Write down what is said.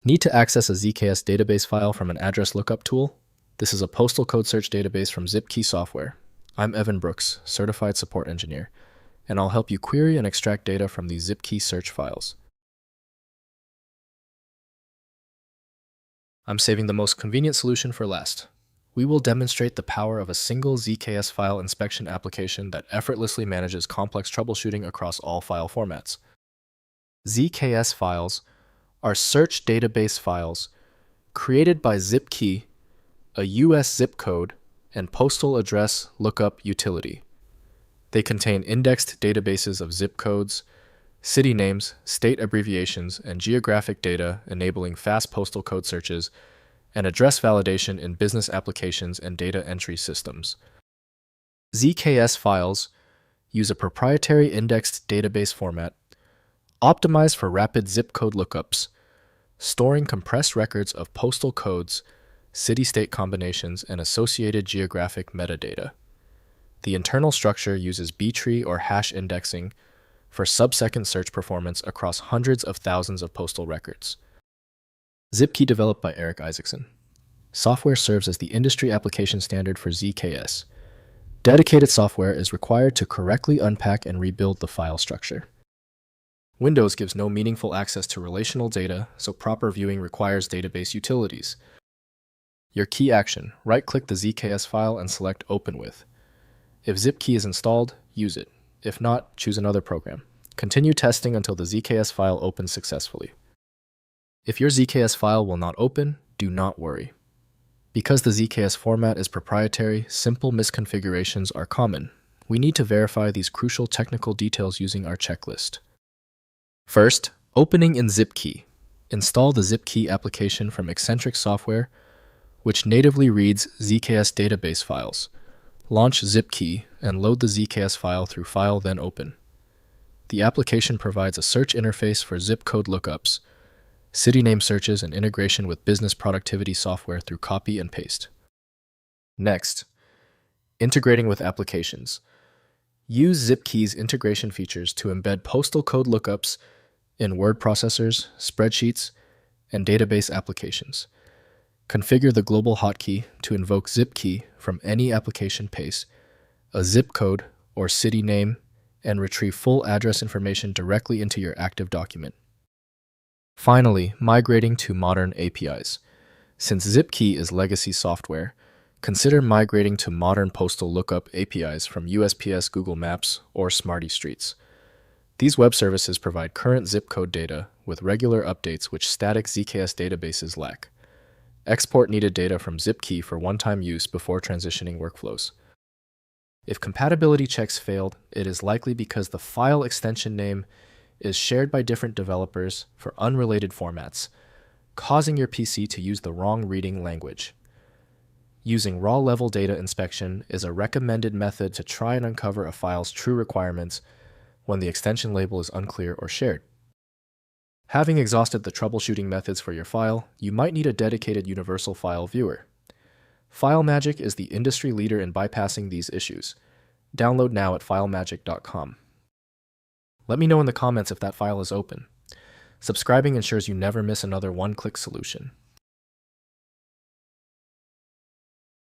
Need to access a ZKS database file from an address lookup tool? This is a postal code search database from ZipKey software. I'm Evan Brooks, Certified Support Engineer, and I'll help you query and extract data from these ZipKey search files. I'm saving the most convenient solution for last. We will demonstrate the power of a single ZKS file inspection application that effortlessly manages complex troubleshooting across all file formats. ZKS files are search database files created by ZipKey, a US zip code, and postal address lookup utility. They contain indexed databases of zip codes, city names, state abbreviations, and geographic data enabling fast postal code searches and address validation in business applications and data entry systems. ZKS files use a proprietary indexed database format optimized for rapid zip code lookups, storing compressed records of postal codes, city-state combinations, and associated geographic metadata. The internal structure uses B-tree or hash indexing for sub-second search performance across hundreds of thousands of postal records. ZipKey developed by Eric Isaacson. Software serves as the industry application standard for ZKS. Dedicated software is required to correctly unpack and rebuild the file structure. Windows gives no meaningful access to relational data, so proper viewing requires database utilities. Your key action: right-click the ZKS file and select Open With. If ZipKey is installed, use it. If not, choose another program. Continue testing until the ZKS file opens successfully. If your ZKS file will not open, do not worry. Because the ZKS format is proprietary, simple misconfigurations are common. We need to verify these crucial technical details using our checklist. First, opening in ZipKey. Install the ZipKey application from Eccentric Software, which natively reads ZKS database files. Launch ZipKey and load the ZKS file through File, then Open. The application provides a search interface for zip code lookups, city name searches, and integration with business productivity software through copy and paste. Next, integrating with applications. Use ZipKey's integration features to embed postal code lookups in word processors, spreadsheets, and database applications. Configure the global hotkey to invoke ZipKey from any application paste, a zip code or city name, and retrieve full address information directly into your active document. Finally, migrating to modern APIs. Since ZipKey is legacy software, consider migrating to modern postal lookup APIs from USPS, Google Maps, or Smarty Streets. These web services provide current zip code data with regular updates which static ZKS databases lack. Export needed data from ZipKey for one-time use before transitioning workflows. If compatibility checks failed, it is likely because the file extension name is shared by different developers for unrelated formats, causing your PC to use the wrong reading language. Using raw-level data inspection is a recommended method to try and uncover a file's true requirements when the extension label is unclear or shared. Having exhausted the troubleshooting methods for your file, you might need a dedicated universal file viewer. FileMagick is the industry leader in bypassing these issues. Download now at filemagick.com. Let me know in the comments if that file is open. Subscribing ensures you never miss another one-click solution.